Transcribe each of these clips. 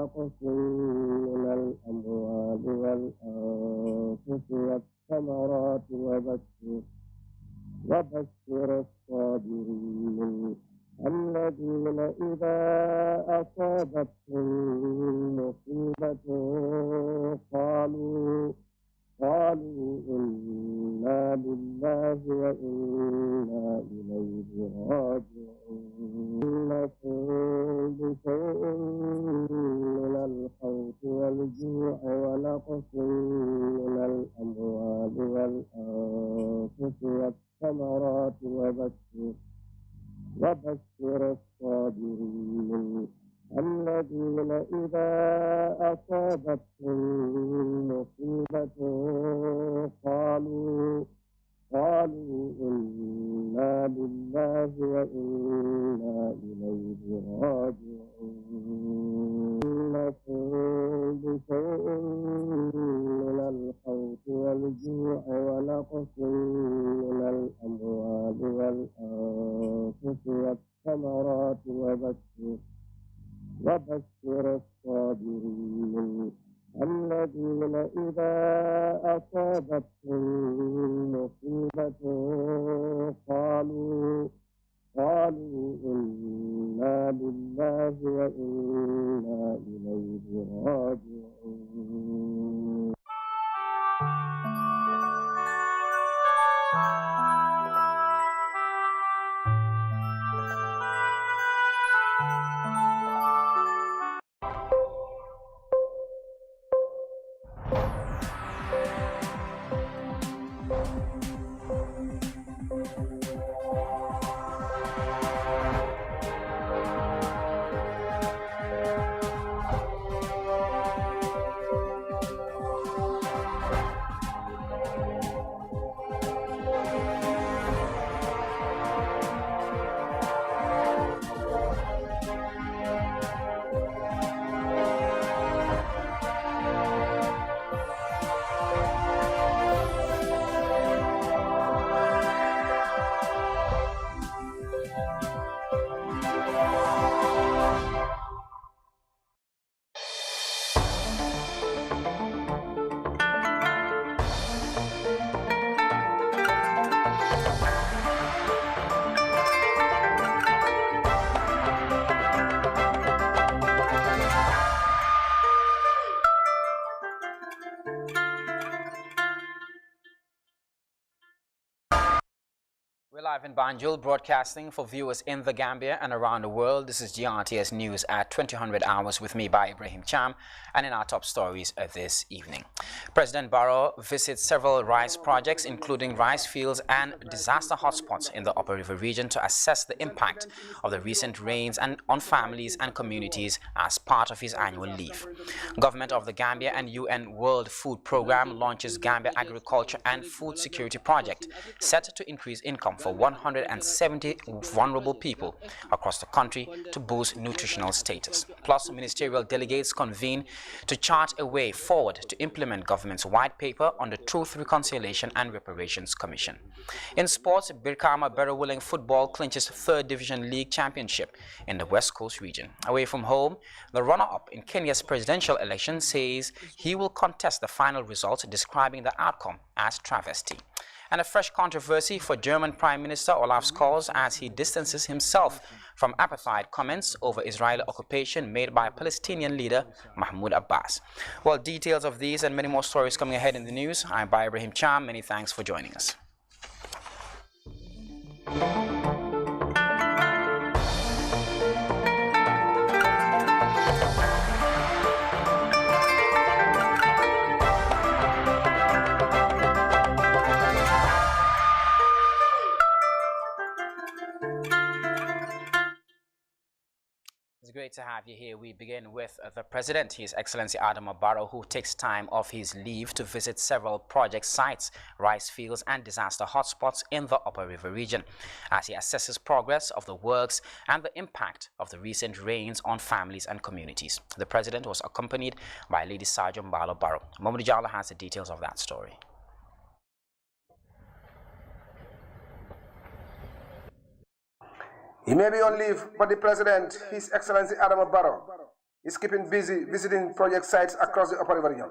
ونقص من الأموال والأنفس والثمرات وبشر الصابرين الذين إذا أصابتهم مصيبة قالوا إنا لله وإنا إليه راجعون إنكم بشيء من الخوف والجوع ونقص من الأموال والأنفس والثمرات وبشر الصابرين الذين إذا أصابتهم مصيبة قالوا إنا لله وإنا إليه راجعون إنكم بشيء من الخوف والجوع ونقص من الأموال والأنفس والثمرات وبشر الصابرين الذين إذا أصابتهم مصيبة قالوا إنا لله وإنا إليه راجعون. We're live in Banjul, broadcasting for viewers in the Gambia and around the world. This is GRTS News at 2000 hours with me, by Ibrahim Cham, and in our top stories this evening. President Barrow visits several rice projects, including rice fields and disaster hotspots in the Upper River region, to assess the impact of the recent rains and on families and communities as part of his annual leave. Government of the Gambia and UN World Food Programme launches Gambia Agriculture and Food Security Project, set to increase income for 170 vulnerable people across the country to boost nutritional status. Plus, ministerial delegates convene to chart a way forward to implement government's white paper on the Truth, Reconciliation and Reparations Commission. In sports, Birkama Berrowilling Football clinches 3rd Division League Championship in the West Coast region. Away from home, the runner-up in Kenya's presidential election says he will contest the final results, describing the outcome as travesty. And a fresh controversy for German Prime Minister Olaf Scholz as he distances himself from apartheid comments over Israeli occupation made by Palestinian leader Mahmoud Abbas. Well, details of these and many more stories coming ahead in the news. I'm by Ibrahim Cham. Many thanks for joining us. It's great to have you here. We begin with the President, His Excellency Adama Barrow, who takes time off his leave to visit several project sites, rice fields and disaster hotspots in the Upper River region, as he assesses progress of the works and the impact of the recent rains on families and communities. The President was accompanied by Lady Sergeant Mbalo Barrow. Mohamed Jala has the details of that story. He may be on leave, but the President, His Excellency Adama Barrow, is keeping busy visiting project sites across the Upper River region.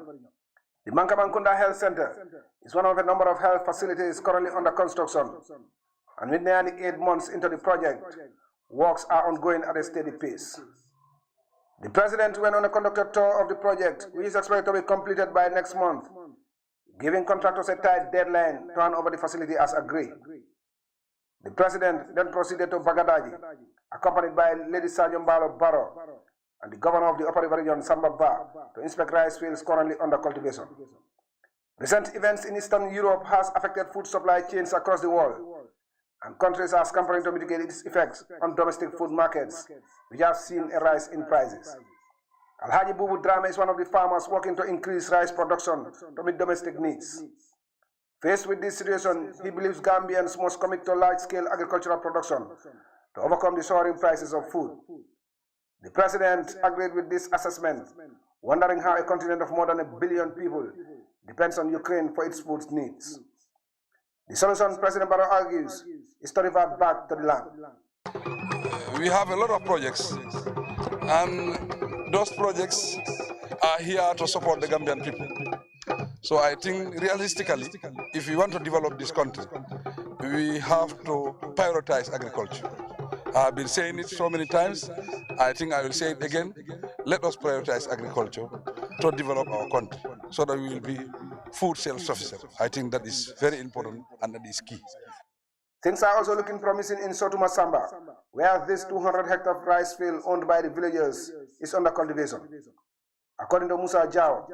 The Mankabankunda Health Center is one of a number of health facilities currently under construction, and with nearly 8 months into the project, works are ongoing at a steady pace. The President went on a conducted tour of the project, which is expected to be completed by next month, giving contractors a tight deadline to hand over the facility as agreed. The President then proceeded to Bagadaji, accompanied by Lady Sergeant Barrow and the Governor of the Upper River region, Samba Ba, to inspect rice fields currently under cultivation. Recent events in Eastern Europe has affected food supply chains across the world, and countries are scampering to mitigate its effects on domestic food markets, which have seen a rise in prices. Alhaji Bubu Drame is one of the farmers working to increase rice production to meet domestic needs. Faced with this situation, he believes Gambians must commit to large-scale agricultural production to overcome the soaring prices of food. The President agreed with this assessment, wondering how a continent of more than 1 billion people depends on Ukraine for its food needs. The solution, President Barrow argues, is to revert back to the land. We have a lot of projects, and those projects are here to support the Gambian people. So I think realistically, if we want to develop this country, we have to prioritize agriculture. I've been saying it so many times. I think I will say it again. Let us prioritize agriculture to develop our country so that we will be food self-sufficient. I think that is very important and that is key. Things are also looking promising in Sotuma Samba, where this 200-hectare rice field owned by the villagers is under cultivation. According to Musa Jao,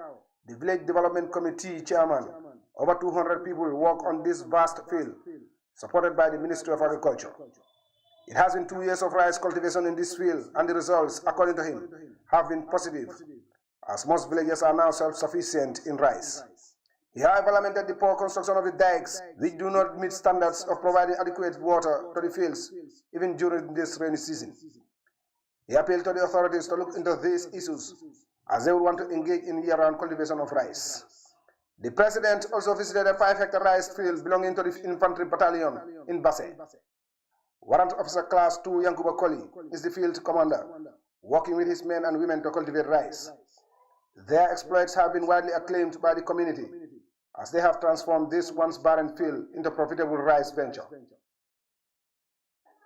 the Village Development Committee chairman, over 200 people work on this vast field, supported by the Ministry of Agriculture. It has been 2 years of rice cultivation in this field, and the results, according to him, have been positive, as most villages are now self-sufficient in rice. He however lamented the poor construction of the dikes, which do not meet standards of providing adequate water to the fields, even during this rainy season. He appealed to the authorities to look into these issues, as they would want to engage in year-round cultivation of rice. The President also visited a 5-hectare rice field belonging to the Infantry Battalion in Basse. Warrant Officer Class 2 Yankuba Koli is the field commander, working with his men and women to cultivate rice. Their exploits have been widely acclaimed by the community, as they have transformed this once barren field into a profitable rice venture.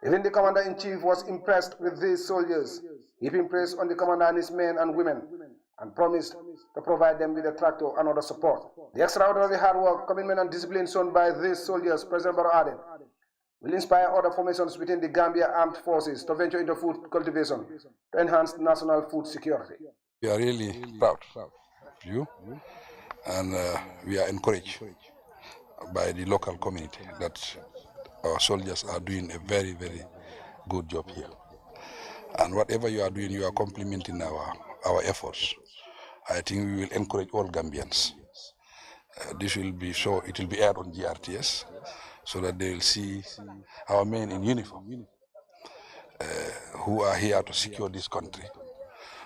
Even the Commander-in-Chief was impressed with these soldiers, heaping praise on the commander and his men and women, and promised to provide them with a tractor and other support. The extraordinary hard work, commitment, and discipline shown by these soldiers, President Barrow added, will inspire other formations within the Gambia Armed Forces to venture into food cultivation to enhance national food security. We are really proud of you, and we are encouraged by the local community that our soldiers are doing a very, very good job here. And whatever you are doing, you are complementing our efforts. I think we will encourage all Gambians. This will be it will be aired on GRTS, so that they will see our men in uniform who are here to secure this country.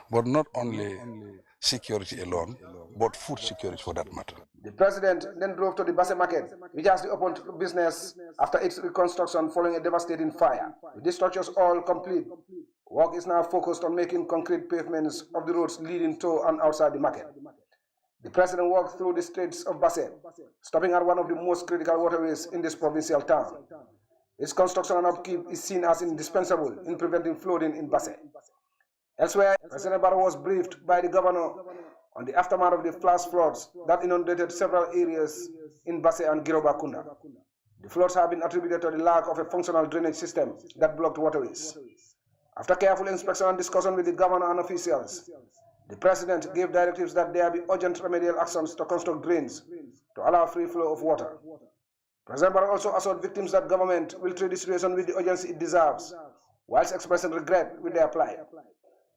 But not only security alone, but food security for that matter. The President then drove to the Basse Market, which has reopened business after its reconstruction following a devastating fire. With the structures all complete, work is now focused on making concrete pavements of the roads leading to and outside the market. The President walked through the streets of Basse, stopping at one of the most critical waterways in this provincial town. Its construction and upkeep is seen as indispensable in preventing flooding in Basse. Elsewhere, President Barrow was briefed by the Governor on the aftermath of the flash floods that inundated several areas in Basse and Girobakunda. The floods have been attributed to the lack of a functional drainage system that blocked waterways. After careful inspection and discussion with the Governor and officials, the President gave directives that there be urgent remedial actions to construct drains to allow free flow of water. President Barrow also assured victims that government will treat the situation with the urgency it deserves, whilst expressing regret with their plight.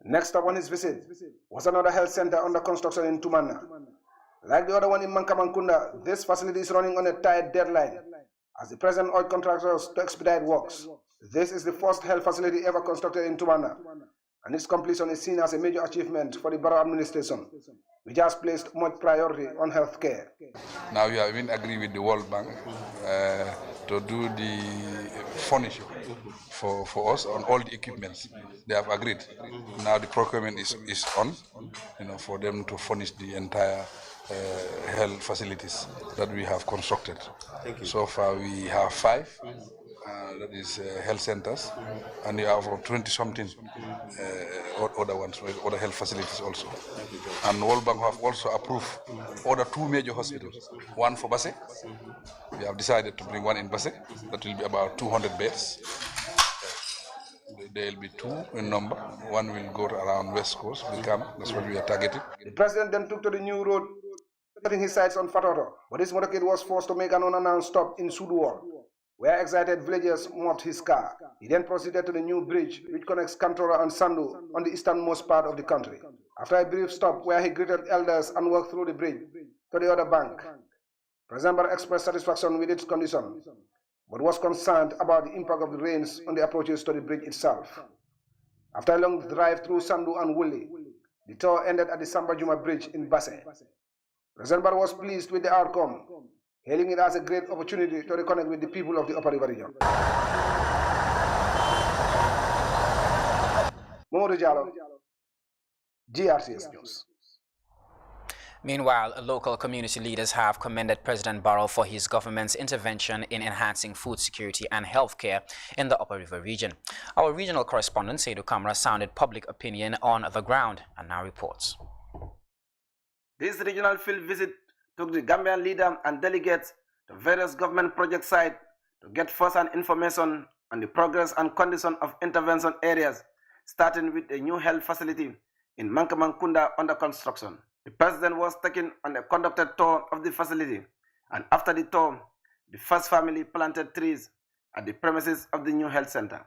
Next up on his visit was another health center under construction in Tumanna. Like the other one in Mankabankunda, this facility is running on a tight deadline, as the President urged contractors to expedite works. This is the first health facility ever constructed in Tumanna, and its completion is seen as a major achievement for the Barrow administration, which has placed much priority on health care. Now we have been agreed with the World Bank to do the furniture for us on all the equipments. They have agreed. Now the procurement is on, for them to furnish the entire health facilities that we have constructed. So far we have 5. That is health centers, and we have 20-something other ones, other health facilities also. And World Bank have also approved other 2 major hospitals, one for Basse. We have decided to bring one in Basse. That will be about 200 beds. There will be 2 in number. One will go around West Coast, Brikama. That's what we are targeting. The president then took to the new road, setting his sights on Fatoto. But his motorcade was forced to make an unannounced stop in Sudwar, where excited villagers mobbed his car. He then proceeded to the new bridge, which connects Kantora and Sandu on the easternmost part of the country. After a brief stop where he greeted elders and walked through the bridge to the other bank, President Barrow expressed satisfaction with its condition, but was concerned about the impact of the rains on the approaches to the bridge itself. After a long drive through Sandu and Wuli, the tour ended at the Samba Juma Bridge in Basse. President Barrow was pleased with the outcome, hailing it as a great opportunity to reconnect with the people of the Upper River region. Momodu Jallow, GRCS News. Meanwhile, local community leaders have commended President Barrow for his government's intervention in enhancing food security and healthcare in the Upper River region. Our regional correspondent, Seydou Kamara, sounded public opinion on the ground and now reports. This regional field visit took the Gambian leader and delegates to various government project sites to get first-hand information on the progress and condition of intervention areas, starting with a new health facility in Mankamankunda under construction. The president was taken on a conducted tour of the facility, and after the tour, the first family planted trees at the premises of the new health center.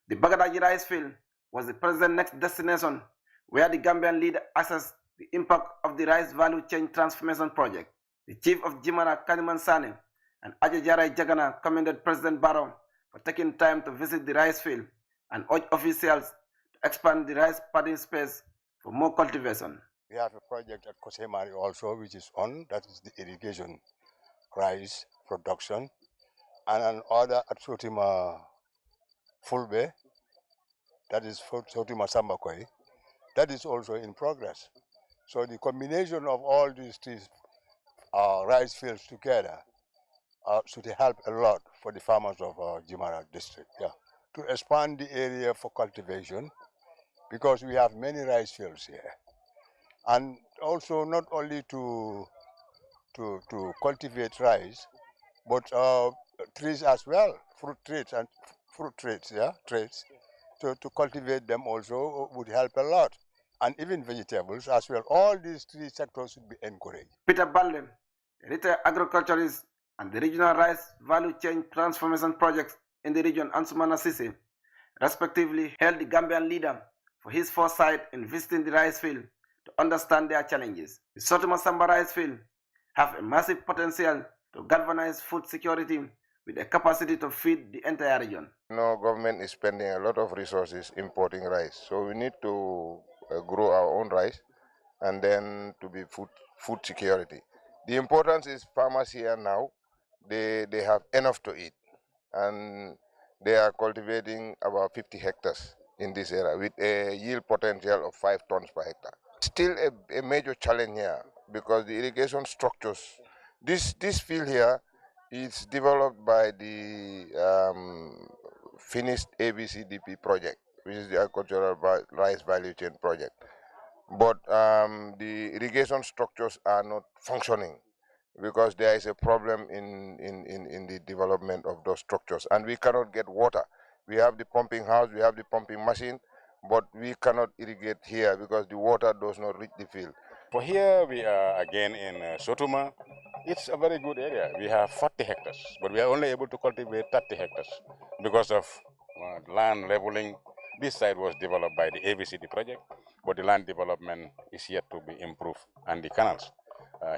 The Bagadaji rice field was the president's next destination, where the Gambian leader assessed the impact of the rice value chain transformation project. The chief of Jimara, Kaniman Sane, and Ajajarai Jagana commended President Barrow for taking time to visit the rice field and urged officials to expand the rice padding space for more cultivation. We have a project at Kosemari also, which is on, that is the irrigation rice production, and another at Sotima Fulbe, that is Sotima Sambakoi, that is also in progress. So the combination of all these rice fields together should help a lot for the farmers of Jimara district. Yeah. To expand the area for cultivation, because we have many rice fields here. And also not only to cultivate rice, but trees as well, fruit trees, yeah, trees. To cultivate them also would help a lot. And even vegetables as well. All these 3 sectors should be encouraged. Peter Baldwin, a retired agriculturist and the regional rice value chain transformation projects in the region, Ansumana Sisi, respectively hailed the Gambian leader for his foresight in visiting the rice field to understand their challenges. The Sotima Samba rice field have a massive potential to galvanize food security with a capacity to feed the entire region. Government is spending a lot of resources importing rice, so we need to grow our own rice and then to be food security. The importance is farmers here now, they have enough to eat, and they are cultivating about 50 hectares in this area with a yield potential of 5 tons per hectare. Still a major challenge here because the irrigation structures, this field here is developed by the finished ABCDP project, which is the Agricultural Rice Value Chain project. But the irrigation structures are not functioning because there is a problem in the development of those structures, and we cannot get water. We have the pumping house, we have the pumping machine, but we cannot irrigate here because the water does not reach the field. For here, we are again in Sotuma. It's a very good area. We have 40 hectares, but we are only able to cultivate 30 hectares because of land leveling. This site was developed by the ABCD project, but the land development is yet to be improved, and the canals.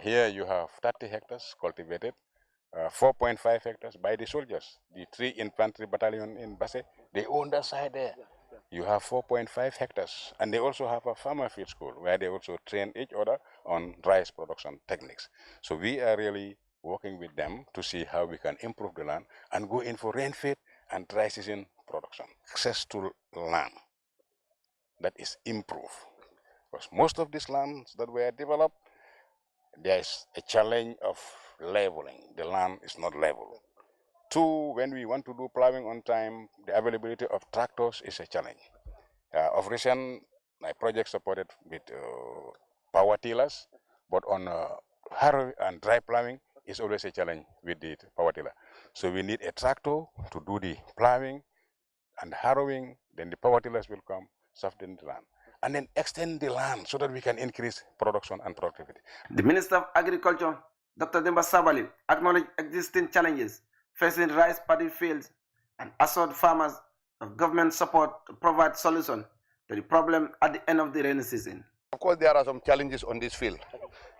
Here you have 30 hectares cultivated, 4.5 hectares by the soldiers. The 3 infantry battalion in Basse, they own that side there. You have 4.5 hectares, and they also have a farmer field school where they also train each other on rice production techniques. So we are really working with them to see how we can improve the land and go in for rain-fed and dry season production. Access to land that is improved. Because most of these lands that were developed, there is a challenge of leveling. The land is not level. Two, when we want to do plowing on time, the availability of tractors is a challenge. Of recent, my project supported with power tillers, but on harrow and dry plowing is always a challenge with the power tiller. So we need a tractor to do the plowing and harrowing, then the power tillers will come, soften the land, and then extend the land so that we can increase production and productivity. The Minister of Agriculture, Dr. Demba Sabali, acknowledged existing challenges facing rice paddy fields and assured farmers of government support to provide solution to the problem at the end of the rainy season. Of course, there are some challenges on this field.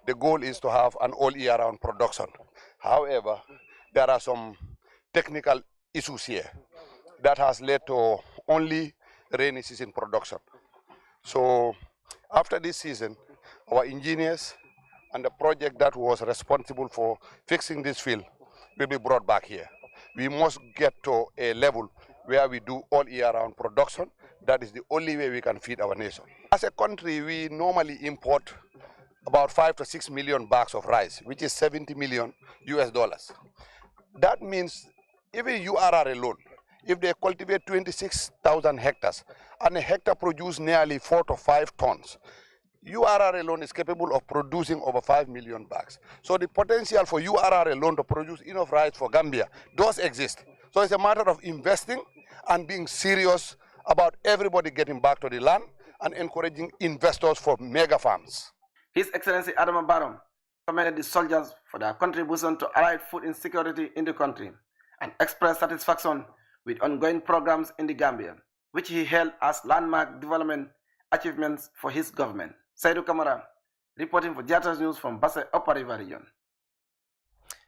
The goal is to have an all year round production. However, there are some technical issues here that has led to only rainy season production. So after this season, our engineers and the project that was responsible for fixing this field will be brought back here. We must get to a level where we do all year round production. That is the only way we can feed our nation. As a country, we normally import about 5 to 6 million bags of rice, which is 70 million US dollars. That means even URR alone, if they cultivate 26,000 hectares and a hectare produces nearly 4 to 5 tons, URR alone is capable of producing over 5 million bags. So the potential for URR alone to produce enough rice for Gambia does exist. So it's a matter of investing and being serious about everybody getting back to the land and encouraging investors for mega farms. His Excellency Adama Barrow commended the soldiers for their contribution to allied food insecurity in the country and expressed satisfaction with ongoing programs in the Gambia, which he hailed as landmark development achievements for his government. Saidu Kamara, reporting for Jatas News from Basse Upper River Region.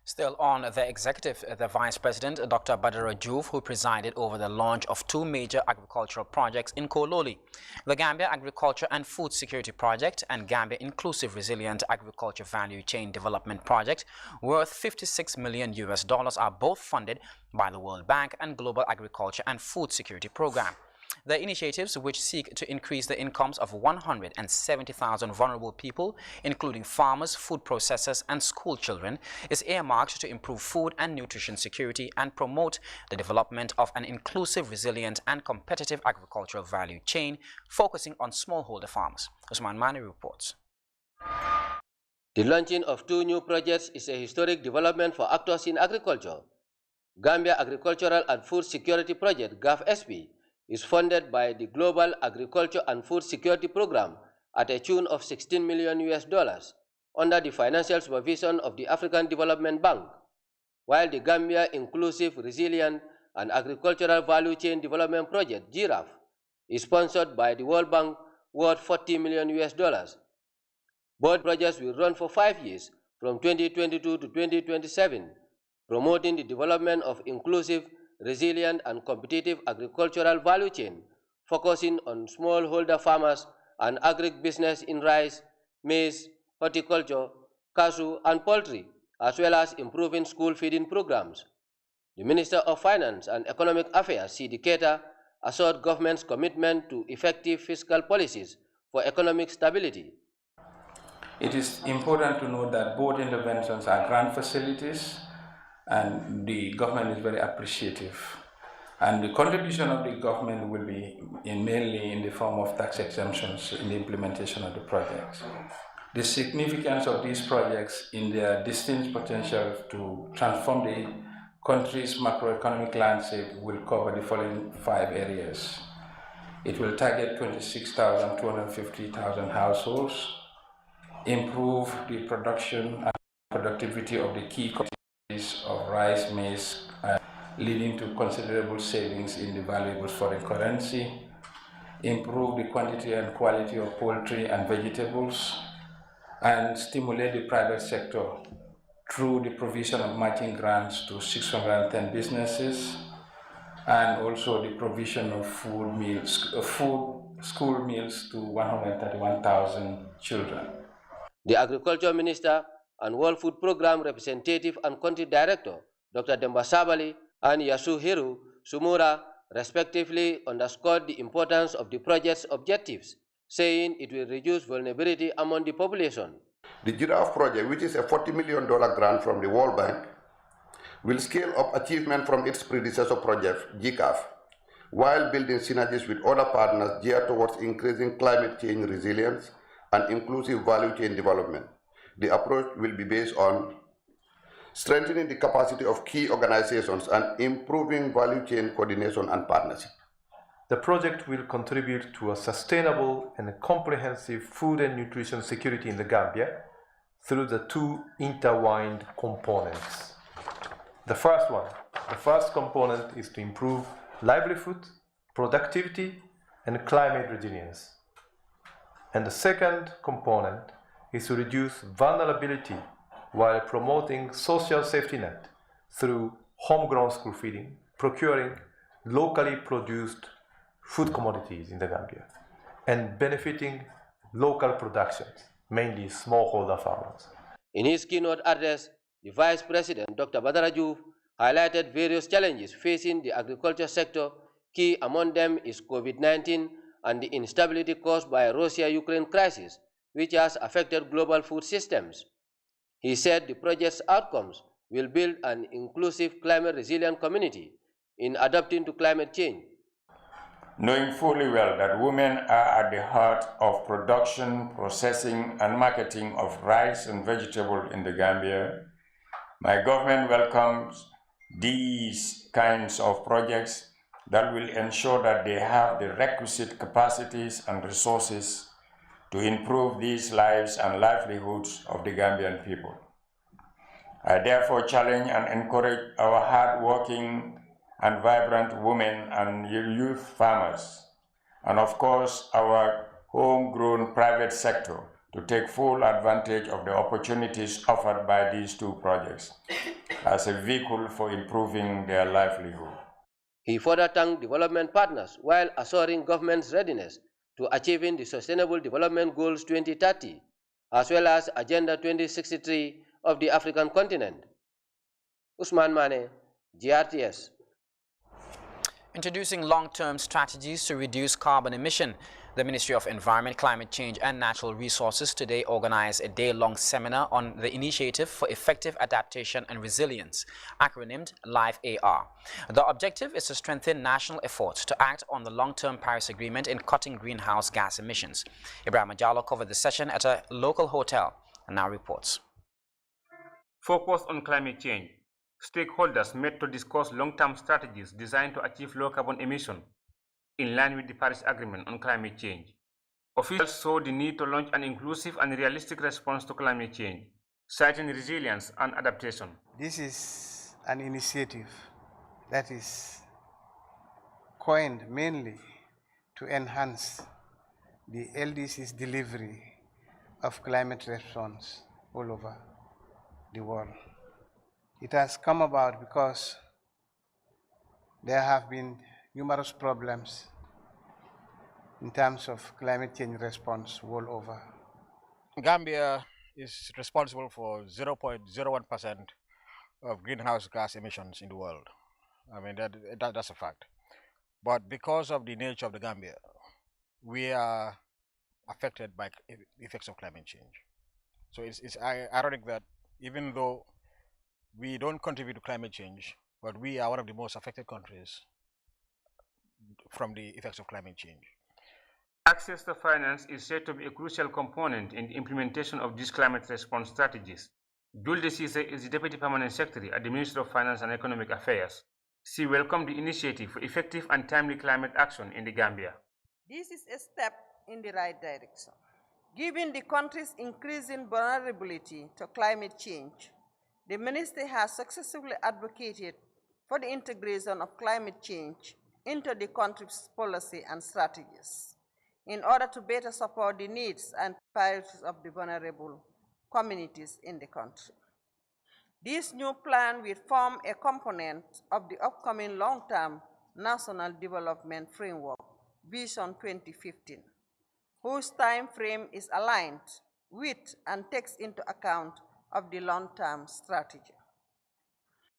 Still on the executive, the Vice President, Dr. Badara Diouf, who presided over the launch of two major agricultural projects in Kololi, the Gambia Agriculture and Food Security Project and Gambia Inclusive Resilient Agriculture Value Chain Development Project, worth $56 million are both funded by the World Bank and Global Agriculture and Food Security Program. The initiatives, which seek to increase the incomes of 170,000 vulnerable people, including farmers, food processors, and school children, is earmarked to improve food and nutrition security and promote the development of an inclusive, resilient, and competitive agricultural value chain, focusing on smallholder farmers. Usman Mani reports. The launching of two new projects is a historic development for actors in agriculture. Gambia Agricultural and Food Security Project, GAF-SP, is funded by the Global Agriculture and Food Security Program at a tune of $16 million under the financial supervision of the African Development Bank, while the Gambia Inclusive, Resilient, and Agricultural Value Chain Development Project, GIRAF, is sponsored by the World Bank worth $40 million. Both projects will run for 5 years, from 2022 to 2027, promoting the development of inclusive, resilient, and competitive agricultural value chain, focusing on smallholder farmers and agribusiness in rice, maize, horticulture, cashew, and poultry, as well as improving school feeding programs. The Minister of Finance and Economic Affairs, C.D. Keita, assured government's commitment to effective fiscal policies for economic stability. It is important to note that both interventions are grant facilities, and the government is very appreciative. And the contribution of the government will be mainly in the form of tax exemptions in the implementation of the projects. The significance of these projects in their distinct potential to transform the country's macroeconomic landscape will cover the following 5 areas. It will target 250,000 households, improve the production and productivity of the key commodities of rice, maize, leading to considerable savings in the valuable foreign currency, improve the quantity and quality of poultry and vegetables, and stimulate the private sector through the provision of matching grants to 610 businesses, and also the provision of school meals to 131,000 children. The Agriculture Minister and World Food Program representative and country director, Dr. Demba Sabali and Yasuhiro Sumura, respectively, underscored the importance of the project's objectives, saying it will reduce vulnerability among the population. The Giraffe project, which is a $40 million grant from the World Bank, will scale up achievement from its predecessor project, GCAF, while building synergies with other partners geared towards increasing climate change resilience and inclusive value chain development. The approach will be based on strengthening the capacity of key organizations and improving value chain coordination and partnership. The project will contribute to a sustainable and comprehensive food and nutrition security in the Gambia through the two intertwined components. The first component is to improve livelihood, productivity, and climate resilience. And the second component is to reduce vulnerability while promoting social safety net through homegrown school feeding, procuring locally produced food commodities in the Gambia, and benefiting local productions, mainly smallholder farmers. In his keynote address, the Vice President, Dr. Badara Diouf, highlighted various challenges facing the agriculture sector. Key among them is COVID-19 and the instability caused by the Russia-Ukraine crisis, which has affected global food systems. He said the project's outcomes will build an inclusive climate-resilient community in adapting to climate change. Knowing fully well that women are at the heart of production, processing, and marketing of rice and vegetable in the Gambia, my government welcomes these kinds of projects that will ensure that they have the requisite capacities and resources to improve these lives and livelihoods of the Gambian people. I therefore challenge and encourage our hard-working and vibrant women and youth farmers, and of course our homegrown private sector, to take full advantage of the opportunities offered by these two projects as a vehicle for improving their livelihood. He further thanked development partners while assuring government's readiness to achieving the Sustainable Development Goals 2030, as well as Agenda 2063 of the African continent. Usman Mane, GRTS. Introducing long-term strategies to reduce carbon emission, the Ministry of Environment, Climate Change and Natural Resources today organized a day-long seminar on the Initiative for Effective Adaptation and Resilience, acronymed LIFE-AR. The objective is to strengthen national efforts to act on the long-term Paris Agreement in cutting greenhouse gas emissions. Ibrahim Ajalo covered the session at a local hotel and now reports. Focused on climate change, stakeholders met to discuss long-term strategies designed to achieve low carbon emission in line with the Paris Agreement on climate change. Officials saw the need to launch an inclusive and realistic response to climate change, citing resilience and adaptation. This is an initiative that is coined mainly to enhance the LDC's delivery of climate response all over the world. It has come about because there have been numerous problems in terms of climate change response all over. Gambia is responsible for 0.01% of greenhouse gas emissions in the world. I mean, that's a fact. But because of the nature of the Gambia, we are affected by effects of climate change. So it's ironic that even though we don't contribute to climate change, but we are one of the most affected countries from the effects of climate change. Access to finance is said to be a crucial component in the implementation of these climate response strategies. Julde Cisse is the Deputy Permanent Secretary at the Ministry of Finance and Economic Affairs. She welcomed the initiative for effective and timely climate action in the Gambia. This is a step in the right direction. Given the country's increasing vulnerability to climate change, the Ministry has successfully advocated for the integration of climate change into the country's policy and strategies in order to better support the needs and priorities of the vulnerable communities in the country. This new plan will form a component of the upcoming long-term National Development Framework, Vision 2015, whose time frame is aligned with and takes into account of the long-term strategy.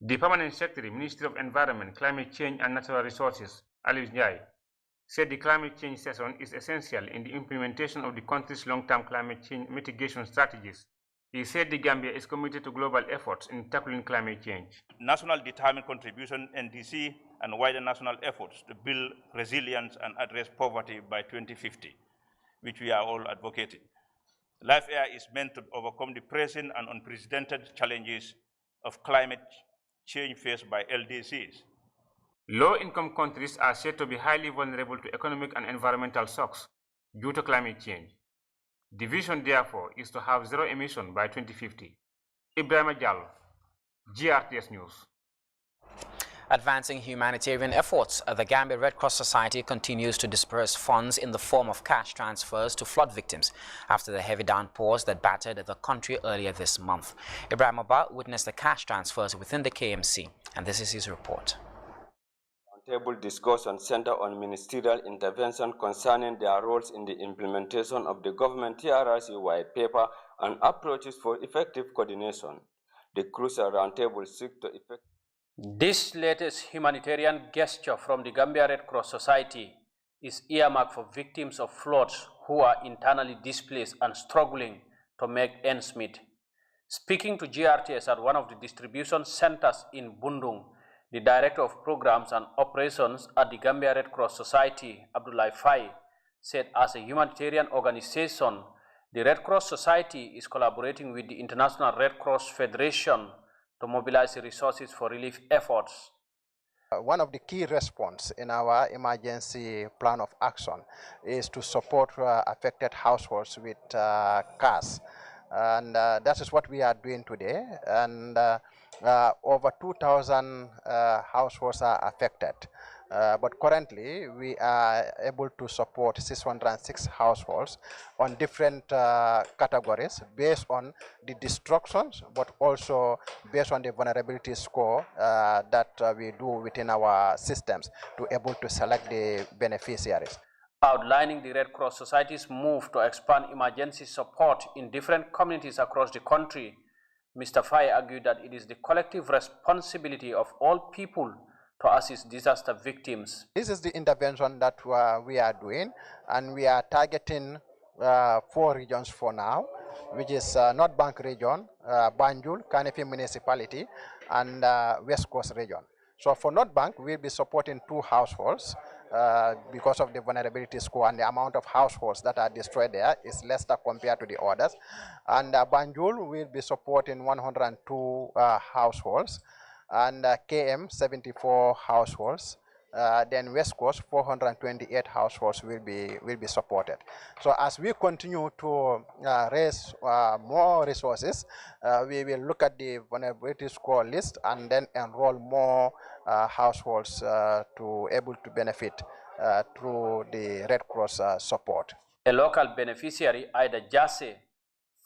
The Permanent Secretary, Ministry of Environment, Climate Change and Natural Resources, Alice Njai, said the climate change session is essential in the implementation of the country's long-term climate change mitigation strategies. He said the Gambia is committed to global efforts in tackling climate change. National determined contribution, NDC, and wider national efforts to build resilience and address poverty by 2050, which we are all advocating. Life Air is meant to overcome the present and unprecedented challenges of climate change faced by LDCs. Low-income countries are said to be highly vulnerable to economic and environmental shocks due to climate change. The vision, therefore, is to have zero emission by 2050. Ibrahim Jallo, GRTS News. Advancing humanitarian efforts, the Gambia Red Cross Society continues to disperse funds in the form of cash transfers to flood victims after the heavy downpours that battered the country earlier this month. Ibrahim Abba witnessed the cash transfers within the KMC, and this is his report. Roundtable discussion centered on ministerial intervention concerning their roles in the implementation of the government TRRC white paper and approaches for effective coordination. The crucial roundtable seeks to effect. This latest humanitarian gesture from the Gambia Red Cross Society is earmarked for victims of floods who are internally displaced and struggling to make ends meet. Speaking to GRTS at one of the distribution centers in Bundung, the Director of Programs and Operations at the Gambia Red Cross Society, Abdullah Fai, said as a humanitarian organization, the Red Cross Society is collaborating with the International Red Cross Federation to mobilize resources for relief efforts. One of the key response in our emergency plan of action is to support affected households with cash. And that is what we are doing today. And over 2,000 households are affected. But currently, we are able to support 606 households on different categories based on the destructions, but also based on the vulnerability score that we do within our systems to able to select the beneficiaries. Outlining the Red Cross Society's move to expand emergency support in different communities across the country, Mr. Fay argued that it is the collective responsibility of all people to assist disaster victims. This is the intervention that we are doing, and we are targeting 4 regions for now, which is North Bank region, Banjul, Kanefi municipality, and West Coast region. So for North Bank, we'll be supporting 2 households because of the vulnerability score, and the amount of households that are destroyed there is less than compared to the others. And Banjul will be supporting 102 households, and KM 74 households. Then West Coast 428 households will be supported. So as we continue to raise more resources, we will look at the vulnerability score list and then enroll more households to able to benefit through the Red Cross support. A local beneficiary, Ida Jase,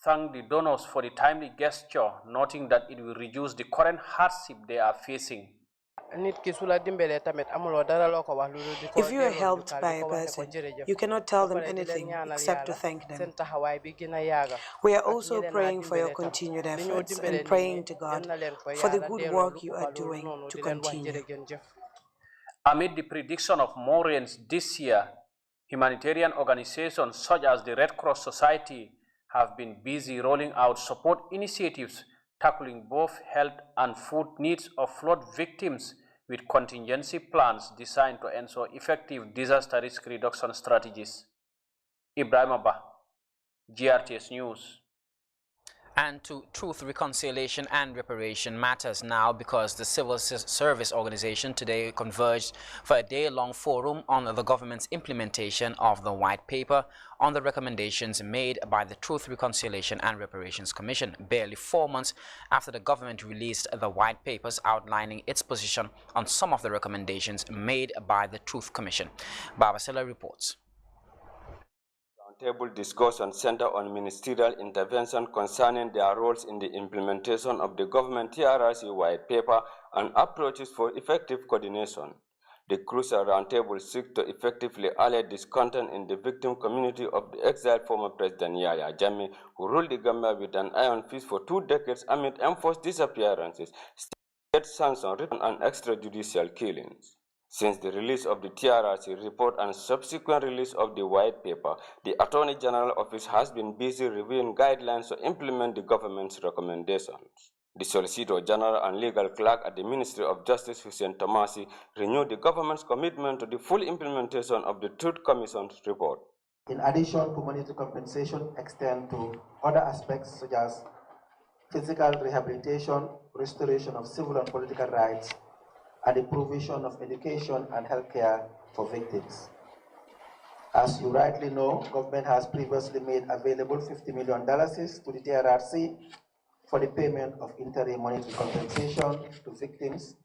thanked the donors for the timely gesture, noting that it will reduce the current hardship they are facing. If you are helped by a person, you cannot tell them anything except to thank them. We are also praying for your continued efforts and praying to God for the good work you are doing to continue. Amid the prediction of more rains this year, humanitarian organizations such as the Red Cross Society have been busy rolling out support initiatives tackling both health and food needs of flood victims with contingency plans designed to ensure effective disaster risk reduction strategies. Ibrahim Abba, GRTS News. And to truth, reconciliation and reparation matters now because the civil service organization today converged for a day-long forum on the government's implementation of the white paper on the recommendations made by the Truth, Reconciliation and Reparations Commission, barely 4 months after the government released the white papers outlining its position on some of the recommendations made by the Truth Commission. Babasela reports. Roundtable discussion centered on ministerial intervention concerning their roles in the implementation of the government TRRC white paper and approaches for effective coordination. The crucial roundtable seeks to effectively allay discontent in the victim community of the exiled former President Yahya Jammeh, who ruled the Gambia with an iron fist for 2 decades amid enforced disappearances, state sanctions, and extrajudicial killings. Since the release of the TRRC report and subsequent release of the white paper, the Attorney General Office has been busy reviewing guidelines to implement the government's recommendations. The Solicitor General and Legal Clerk at the Ministry of Justice, Hussein Tamasi, renewed the government's commitment to the full implementation of the Truth Commission's report. In addition to monetary compensation, extend to other aspects such as physical rehabilitation, restoration of civil and political rights, and the provision of education and healthcare for victims. As you rightly know, government has previously made available $50 million to the TRRC for the payment of interim monetary compensation to victims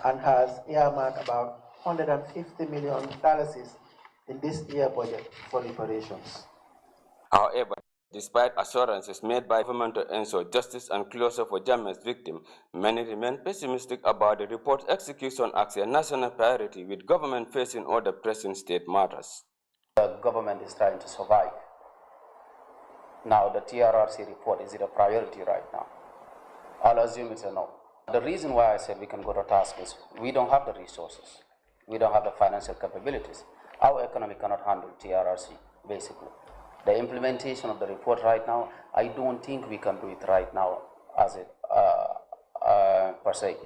and has earmarked about $150 million in this year budget for reparations. However, despite assurances made by government to ensure justice and closure for Jammeh's victims, many remain pessimistic about the report's execution as a national priority, with government facing other pressing state matters. The government is trying to survive. Now, the TRRC report, is it a priority right now? I'll assume it's a no. The reason why I said we can go to task is we don't have the resources. We don't have the financial capabilities. Our economy cannot handle TRRC, basically. The implementation of the report right now, I don't think we can do it right now as it per se.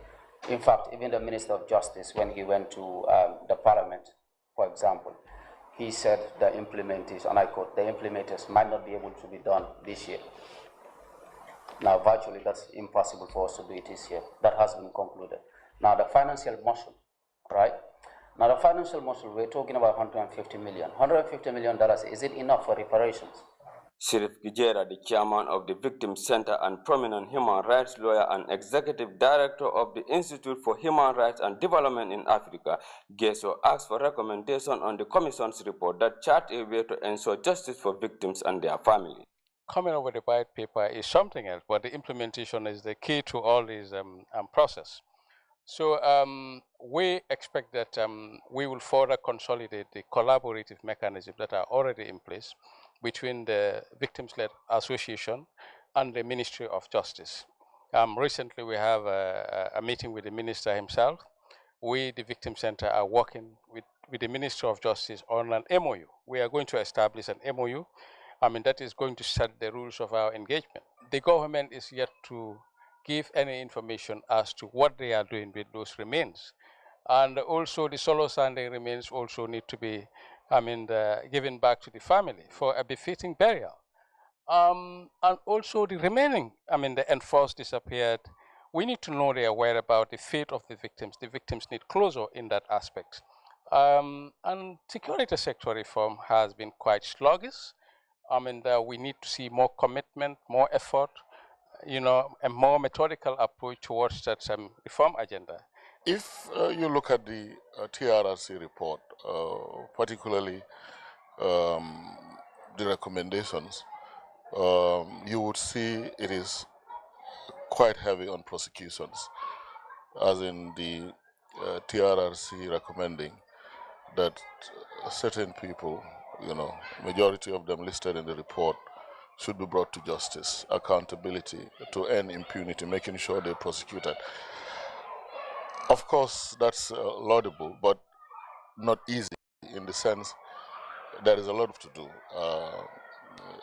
In fact, even the Minister of Justice, when he went to the Parliament, for example, he said the implementation, and I quote, the implementers might not be able to be done this year. Now, virtually, that's impossible for us to do it this year. That has been concluded. Now, the financial muscle, right? Now, the financial muscle, we're talking about $150 million. $150 million, is it enough for reparations? Sheriff Gijera, the chairman of the Victim Center and prominent human rights lawyer and executive director of the Institute for Human Rights and Development in Africa, GESO, asked for recommendation on the Commission's report that chart a way to ensure justice for victims and their families. Coming over the white paper is something else, but the implementation is the key to all this process. So we expect that we will further consolidate the collaborative mechanisms that are already in place between the Victims-Led Association and the Ministry of Justice. Recently, we have a meeting with the Minister himself. We, the Victim Center, are working with the Ministry of Justice on an MOU. We are going to establish an MOU. That is going to set the rules of our engagement. The government is yet to give any information as to what they are doing with those remains. And also the solo standing remains also need to be given back to the family for a befitting burial. And also the remaining, the enforced disappeared, we need to know their whereabouts, the fate of the victims. The victims need closure in that aspect. And security sector reform has been quite sluggish. We need to see more commitment, more effort, a more methodical approach towards that reform agenda. If you look at the TRRC report, particularly the recommendations, you would see it is quite heavy on prosecutions, as in the TRRC recommending that certain people, majority of them listed in the report, should be brought to justice, accountability, to end impunity, making sure they're prosecuted. Of course, that's laudable, but not easy, in the sense there is a lot to do.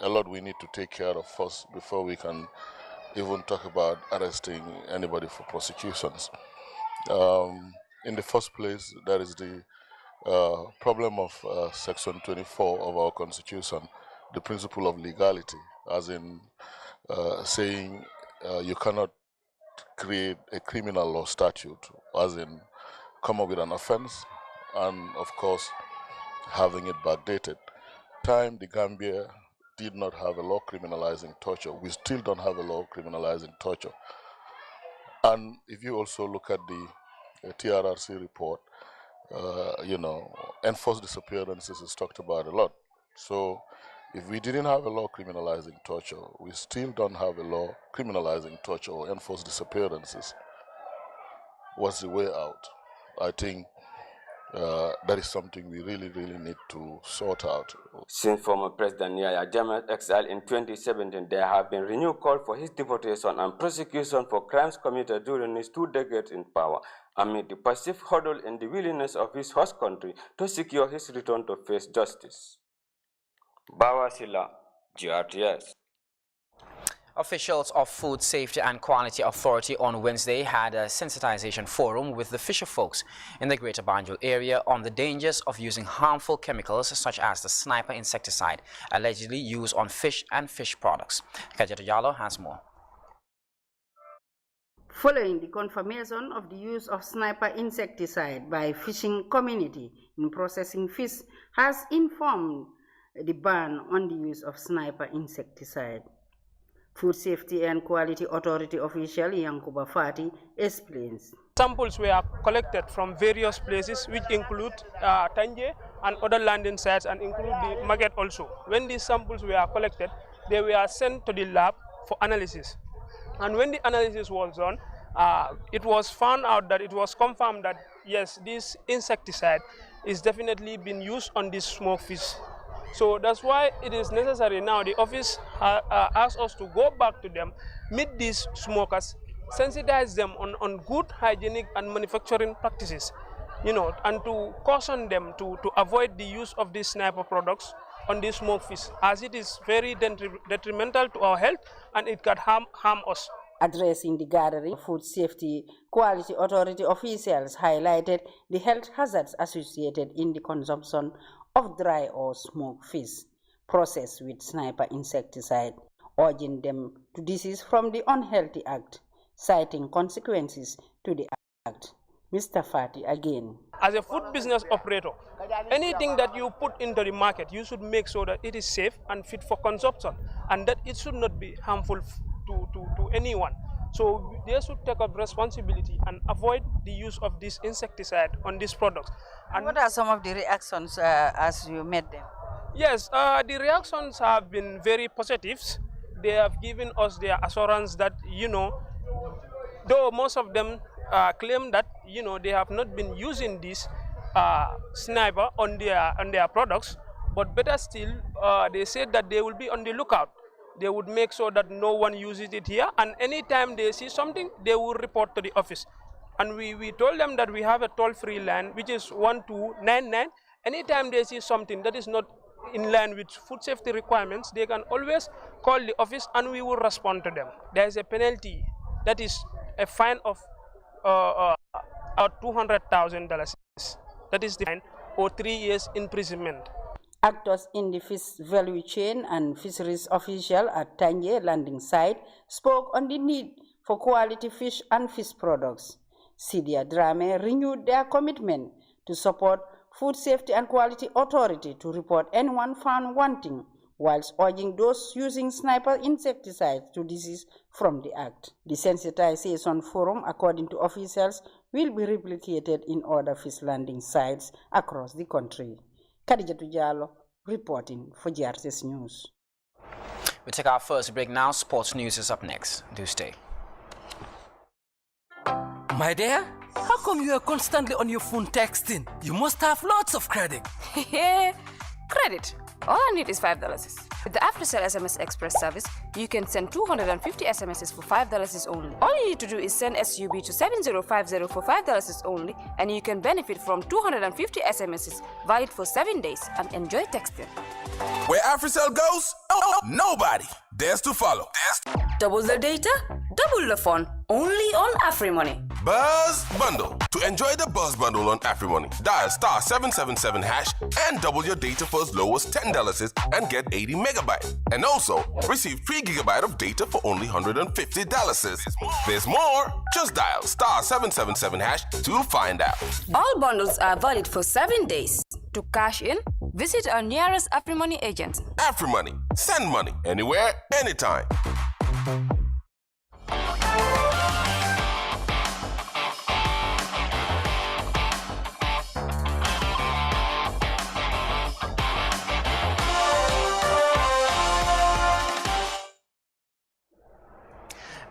A lot we need to take care of first before we can even talk about arresting anybody for prosecutions. In the first place, there is the problem of Section 24 of our Constitution, the principle of legality, as in saying you cannot create a criminal law statute, as in come up with an offense, and of course having it backdated. Time the Gambia did not have a law criminalizing torture. We still don't have a law criminalizing torture. And if you also look at the TRRC report, enforced disappearances is talked about a lot. So if we didn't have a law criminalizing torture, we still don't have a law criminalizing torture or enforced disappearances. What's the way out? I think that is something we really need to sort out. Since former President Yahya Jammeh's exile in 2017, there have been renewed calls for his deportation and prosecution for crimes committed during his 2 decades in power, amid the perceived hurdle in the willingness of his host country to secure his return to face justice. Bawa Sila, GRTS. Officials of Food Safety and Quality Authority on Wednesday had a sensitization forum with the fisher folks in the Greater Banjul area on the dangers of using harmful chemicals such as the sniper insecticide allegedly used on fish and fish products. Kajatu Jallo has more. Following the confirmation of the use of sniper insecticide by fishing community in processing fish has informed the ban on the use of sniper insecticide. Food Safety and Quality Authority official Yankuba Fati explains. Samples were collected from various places, which include Tanje and other landing sites, and include the market also. When these samples were collected, they were sent to the lab for analysis. And when the analysis was done, it was found out that it was confirmed that yes, this insecticide is definitely been used on this smoked fish. So that's why it is necessary now. The office asked us to go back to them, meet these smokers, sensitize them on good hygienic and manufacturing practices, and to caution them to avoid the use of these sniper products on these smoked fish, as it is very detrimental to our health and it can harm us. Addressing the gathering, Food Safety Quality Authority officials highlighted the health hazards associated in the consumption of dry or smoked fish processed with sniper insecticide, urging them to desist from the unhealthy act, citing consequences to the act. Mr. Fati again. As a food business operator, anything that you put into the market, you should make sure that it is safe and fit for consumption, and that it should not be harmful to anyone. So they should take up responsibility and avoid the use of this insecticide on these products. And what are some of the reactions as you met them? Yes, the reactions have been very positive. They have given us their assurance that, though most of them claim that, they have not been using this sniper on their products, but better still, they said that they will be on the lookout. They would make sure that no one uses it here, and anytime they see something, they will report to the office. And we told them that we have a toll-free line, which is 1299. Anytime they see something that is not in line with food safety requirements, they can always call the office and we will respond to them. There is a penalty, that is a fine of $200,000. That is the fine, or 3 years imprisonment. Actors in the fish value chain and fisheries official at Tanje landing site spoke on the need for quality fish and fish products. Sidia Drame renewed their commitment to support Food Safety and Quality Authority to report anyone found wanting, whilst urging those using sniper insecticides to desist from the act. The sensitization forum, according to officials, will be replicated in other fish landing sites across the country. Khadijatu Jallo reporting for GRTS News. We take our first break now. Sports news is up next. Do stay. My dear, how come you are constantly on your phone texting? You must have lots of credit. Credit? All I need is $5. With the after-sale SMS Express service, you can send 250 SMSs for $5 only. All you need to do is send SUB to 7050 for $5 only, and you can benefit from 250 SMSs valid for 7 days and enjoy texting. Where AfriCell goes, nobody dares to follow. Double the data, double the fun. Only on AfriMoney. Buzz Bundle. To enjoy the Buzz Bundle on AfriMoney, dial *777# and double your data for as low as $10 and get 80 megabytes. And also, receive 3 gigabytes of data for only $150. There's more. Just dial *777# to find out. All bundles are valid for 7 days. To cash in, visit our nearest AfriMoney agent. AfriMoney. Send money anywhere, anytime.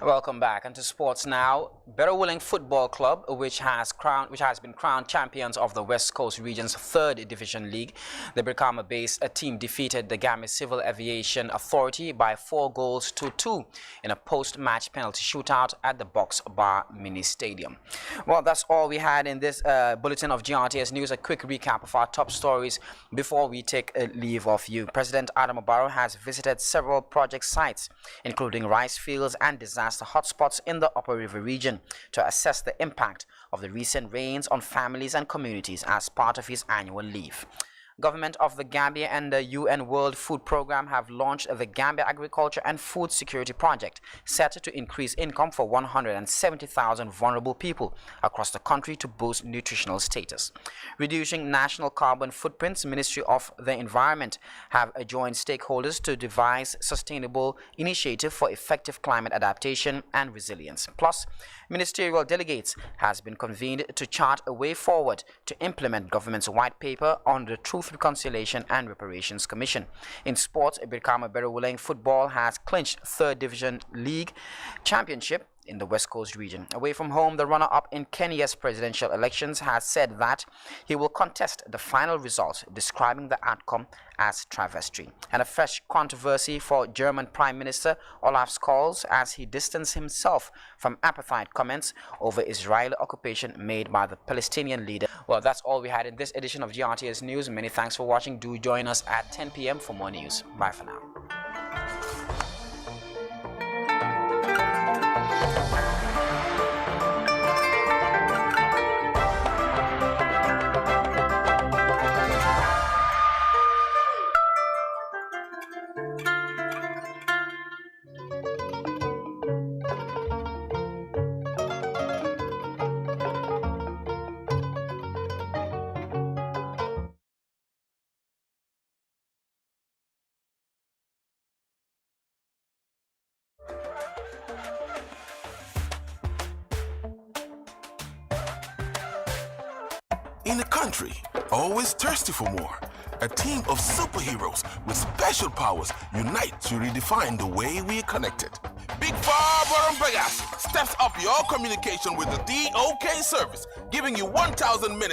Welcome back. And to sports now. Berowilling Football Club, which has been crowned champions of the West Coast region's 3rd Division League. The Brikama-based team defeated the Gambia Civil Aviation Authority by 4 goals to 2 in a post-match penalty shootout at the Box Bar Mini Stadium. Well, that's all we had in this bulletin of GRTS News. A quick recap of our top stories before we take a leave of you. President Adama Barrow has visited several project sites, including rice fields and disaster hotspots in the Upper River region, to assess the impact of the recent rains on families and communities as part of his annual leave. Government of the Gambia and the UN World Food Programme have launched the Gambia Agriculture and Food Security Project, set to increase income for 170,000 vulnerable people across the country to boost nutritional status. Reducing national carbon footprints, Ministry of the Environment have joined stakeholders to devise sustainable initiative for effective climate adaptation and resilience. Plus, ministerial delegates has been convened to chart a way forward to implement government's white paper on the Truth, Reconciliation and Reparations Commission. In sports, Brikama Berowilling Football has clinched 3rd Division League championship in the West Coast region. Away from home, the runner-up in Kenya's presidential elections has said that he will contest the final results, describing the outcome as travesty. And a fresh controversy for German Prime Minister Olaf Scholz as he distanced himself from apartheid comments over Israeli occupation made by the Palestinian leader. Well, that's all we had in this edition of GRTS News. Many thanks for watching. Do join us at 10 p.m. for more news. Bye for now. In a country always thirsty for more, a team of superheroes with special powers unite to redefine the way we are connected. Big Farber and Pegas steps up your communication with the DOK service, giving you 1,000 minutes